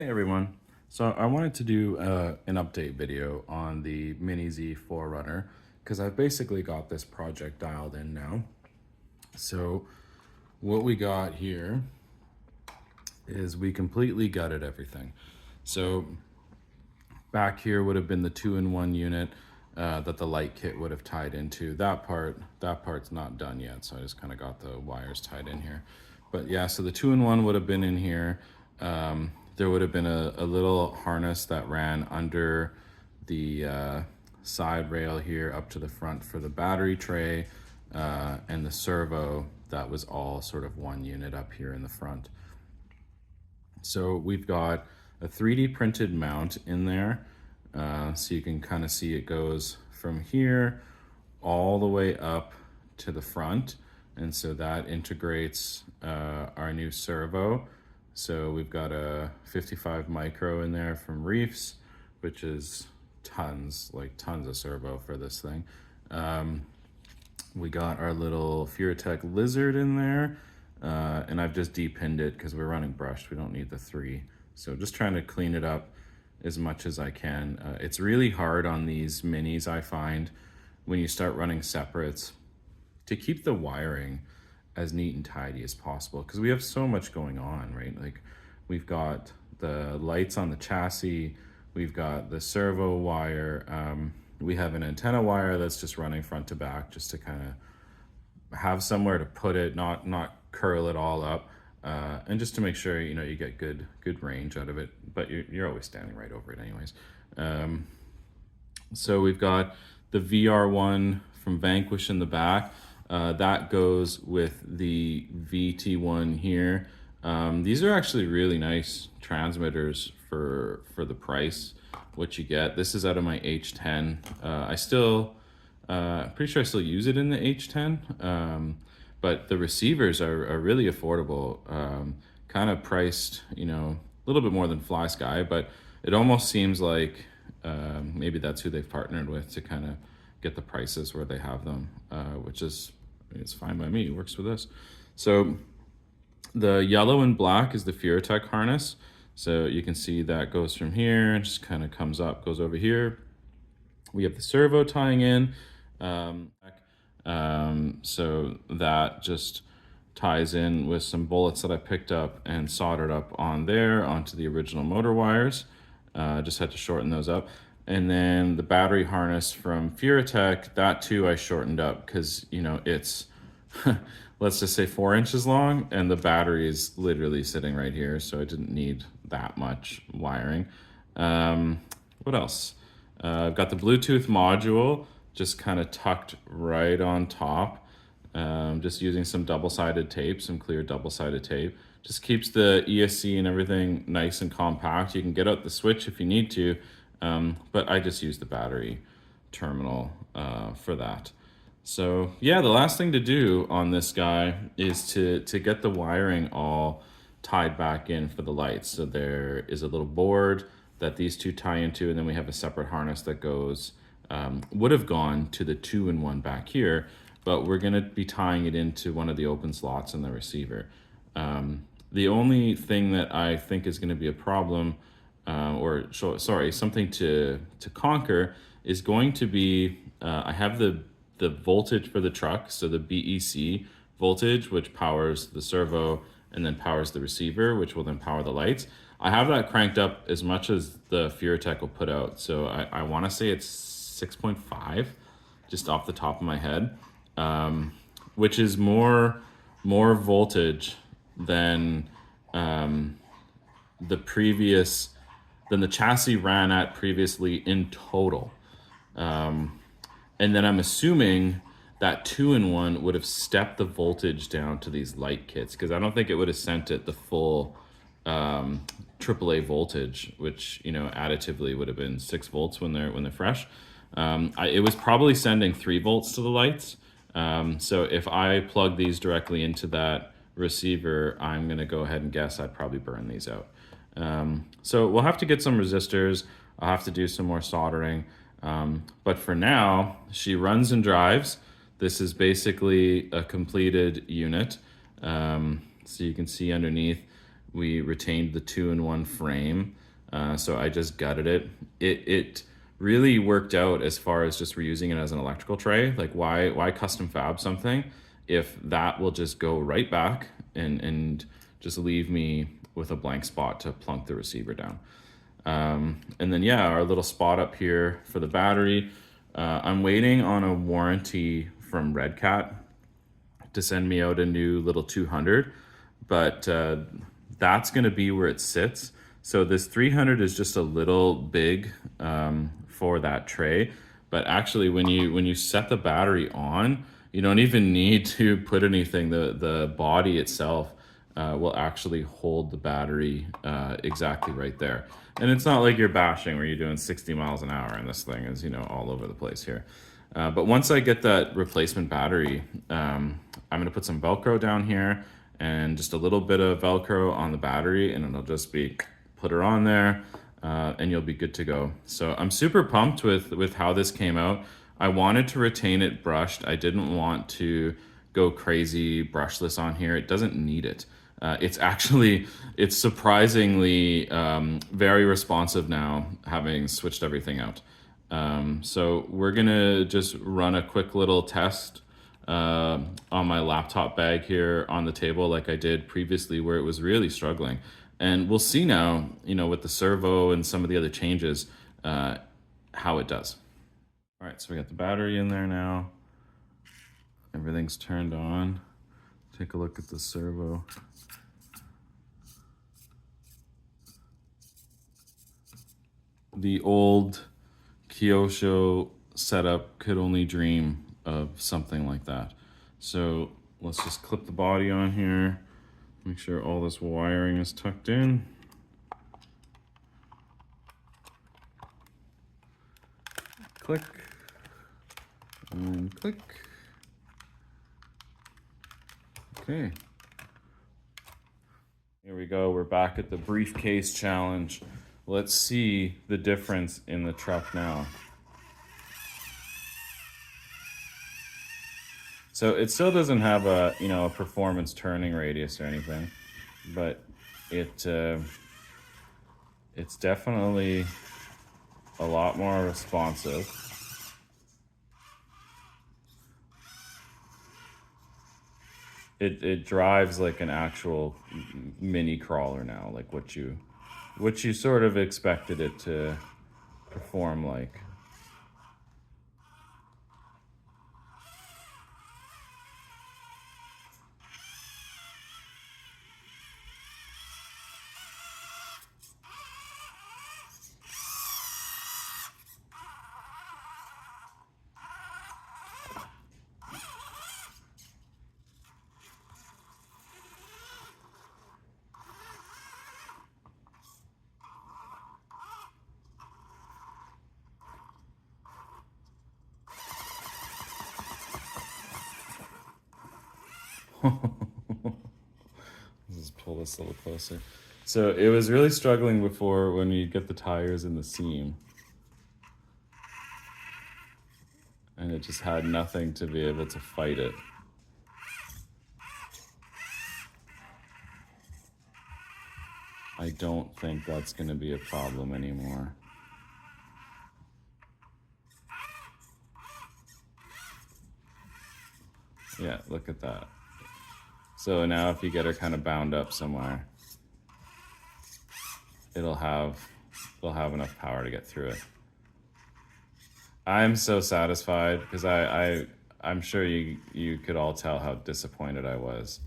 everyone. So I wanted to do an update video on the Mini Z 4Runner because I've basically got this project dialed in now. So what we got here is we completely gutted everything. So back here would have been the 2-in-1 unit that the light kit would have tied into. That part's not done yet, so I just kind of got the wires tied in here. But yeah, so the 2-in-1 would have been in here. There would have been a little harness that ran under the side rail here up to the front for the battery tray, and the servo that was all sort of one unit up here in the front. So we've got a 3D printed mount in there, so you can kind of see it goes from here all the way up to the front, and so that integrates our new servo. So we've got a 55 micro in there from Reefs, which is tons of servo for this thing. We got our little Furitek lizard in there, and I've just depinned it because we're running brushed. We don't need the 3. So just trying to clean it up as much as I can. It's really hard on these minis, I find, when you start running separates, to keep the wiring as neat and tidy as possible because we have so much going on, right? Like we've got the lights on the chassis, we've got the servo wire, we have an antenna wire that's just running front to back just to kind of have somewhere to put it, not curl it all up, and just to make sure you get good range out of it, but you're always standing right over it anyways. So we've got the VR1 from Vanquish in the back. That goes with the VT1 here. These are actually really nice transmitters for the price, what you get. This is out of my H10. Pretty sure I still use it in the H10, but the receivers are really affordable, kind of priced, a little bit more than Fly Sky, but it almost seems like maybe that's who they've partnered with to kind of get the prices where they have them, which is, it's fine by me. It works with us. So the yellow and black is the Furitek harness. So you can see that goes from here and just kind of comes up, goes over here. We have the servo tying in. So that just ties in with some bullets that I picked up and soldered up on there onto the original motor wires. Just had to shorten those up. And then the battery harness from Furitek, that too I shortened up because, it's, let's just say 4 inches long and the battery is literally sitting right here. So I didn't need that much wiring. What else? I've got the Bluetooth module just kind of tucked right on top. Just using some double-sided tape, some clear double-sided tape. Just keeps the ESC and everything nice and compact. You can get out the switch if you need to. But I just use the battery terminal for that. So yeah, the last thing to do on this guy is to get the wiring all tied back in for the lights. So there is a little board that these two tie into, and then we have a separate harness that goes, would have gone to the 2-in-1 back here, but we're gonna be tying it into one of the open slots in the receiver. The only thing that I think is gonna be a problem, something to conquer is going to be, I have the voltage for the truck, so the BEC voltage, which powers the servo and then powers the receiver, which will then power the lights. I have that cranked up as much as the Furitek will put out. So I wanna say it's 6.5, just off the top of my head, which is more voltage than the chassis ran at previously in total. And then I'm assuming that 2-in-1 would have stepped the voltage down to these light kits because I don't think it would have sent it the full AAA voltage, which additively would have been 6 volts when they're fresh. It was probably sending 3 volts to the lights. So if I plug these directly into that receiver, I'm gonna go ahead and guess I'd probably burn these out. So we'll have to get some resistors. I'll have to do some more soldering. But for now, she runs and drives. This is basically a completed unit. So you can see underneath, we retained the 2-in-1 frame. So I just gutted it. It really worked out as far as just reusing it as an electrical tray. Like why custom fab something if that will just go right back and just leave me with a blank spot to plunk the receiver down. And then yeah, our little spot up here for the battery. I'm waiting on a warranty from Red Cat to send me out a new little 200, but that's going to be where it sits. So this 300 is just a little big for that tray, but actually when you set the battery on, you don't even need to put anything. The body itself will actually hold the battery exactly right there. And it's not like you're bashing where you're doing 60 miles an hour and this thing is, you know, all over the place here. But once I get that replacement battery, I'm gonna put some Velcro down here and just a little bit of Velcro on the battery, and it'll just be, put her on there, and you'll be good to go. So I'm super pumped with how this came out. I wanted to retain it brushed. I didn't want to go crazy brushless on here. It doesn't need it. It's surprisingly very responsive now, having switched everything out. So we're gonna just run a quick little test on my laptop bag here on the table like I did previously where it was really struggling. And we'll see now, you know, with the servo and some of the other changes, how it does. All right, so we got the battery in there now. Everything's turned on. Take a look at the servo. The old Kyosho setup could only dream of something like that. So let's just clip the body on here. Make sure all this wiring is tucked in. Click and click. Okay. Here we go. We're back at the briefcase challenge. Let's see the difference in the truck now. So it still doesn't have a, you know, a performance turning radius or anything, but it's definitely a lot more responsive. It drives like an actual mini crawler now, like what you sort of expected it to perform like. Let's pull this a little closer. So it was really struggling before when you get the tires in the seam. And it just had nothing to be able to fight it. I don't think that's going to be a problem anymore. Yeah, look at that. So now if you get her kind of bound up somewhere, it'll have enough power to get through it. I'm so satisfied because I'm sure you could all tell how disappointed I was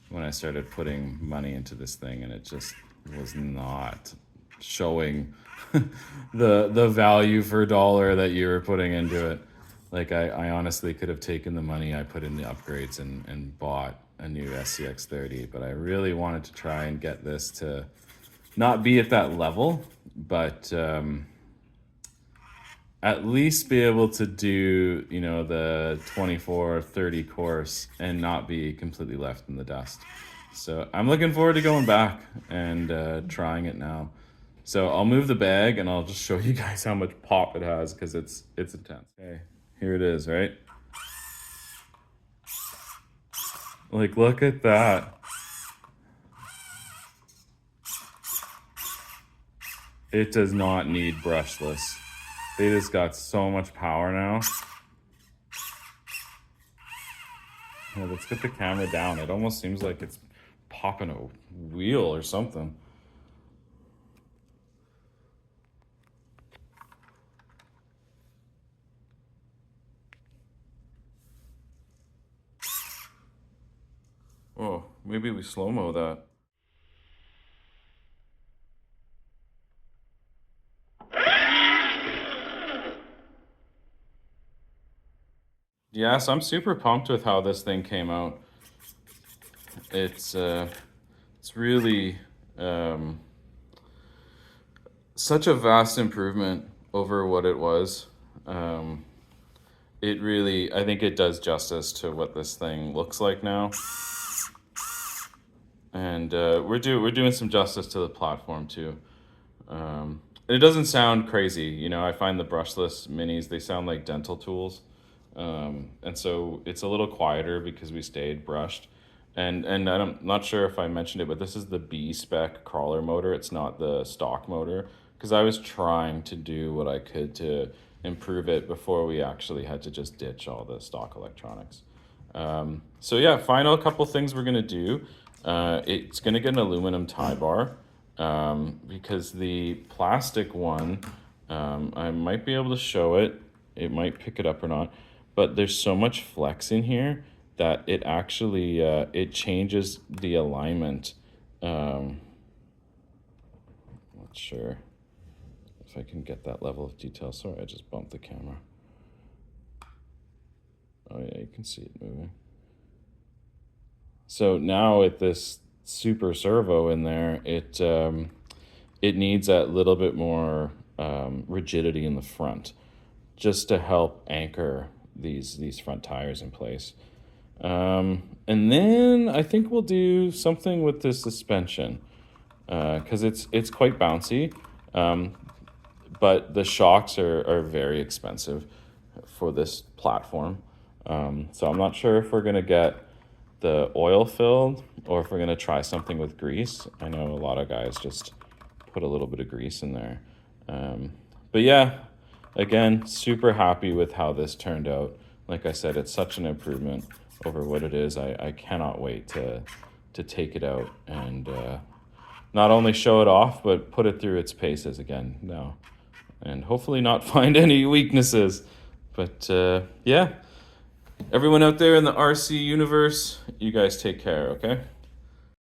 when I started putting money into this thing and it just was not showing the value for dollar that you were putting into it. Like I honestly could have taken the money I put in the upgrades and bought a new SCX30, but I really wanted to try and get this to not be at that level, but at least be able to do, you know, the 24-30 course and not be completely left in the dust. So I'm looking forward to going back and trying it now. So I'll move the bag and I'll just show you guys how much pop it has because it's intense. Okay, here it is, right? Like, look at that. It does not need brushless. They just got so much power now. Yeah, let's get the camera down. It almost seems like it's popping a wheel or something. Oh, maybe we slow-mo that. Yes, I'm super pumped with how this thing came out. It's really such a vast improvement over what it was. Um, it really, I think it does justice to what this thing looks like now. And we're doing some justice to the platform too. It doesn't sound crazy, you know. I find the brushless minis, they sound like dental tools, and so it's a little quieter because we stayed brushed. And I'm not sure if I mentioned it, but this is the B spec crawler motor. It's not the stock motor because I was trying to do what I could to improve it before we actually had to just ditch all the stock electronics. So yeah, final couple things we're gonna do. It's gonna get an aluminum tie bar because the plastic one, I might be able to show it. It might pick it up or not, but there's so much flex in here that it actually it changes the alignment. Not sure if I can get that level of detail. Sorry, I just bumped the camera. Oh yeah, you can see it moving. So now with this super servo in there, it needs that little bit more rigidity in the front, just to help anchor these front tires in place. And then I think we'll do something with the suspension because it's quite bouncy, but the shocks are very expensive for this platform. So I'm not sure if we're gonna get the oil filled or if we're gonna try something with grease. I know a lot of guys just put a little bit of grease in there. But yeah, again, super happy with how this turned out. Like I said, it's such an improvement over what it is. I cannot wait to take it out and not only show it off, but put it through its paces again now. And hopefully not find any weaknesses. But yeah, everyone out there in the RC universe, you guys take care, okay?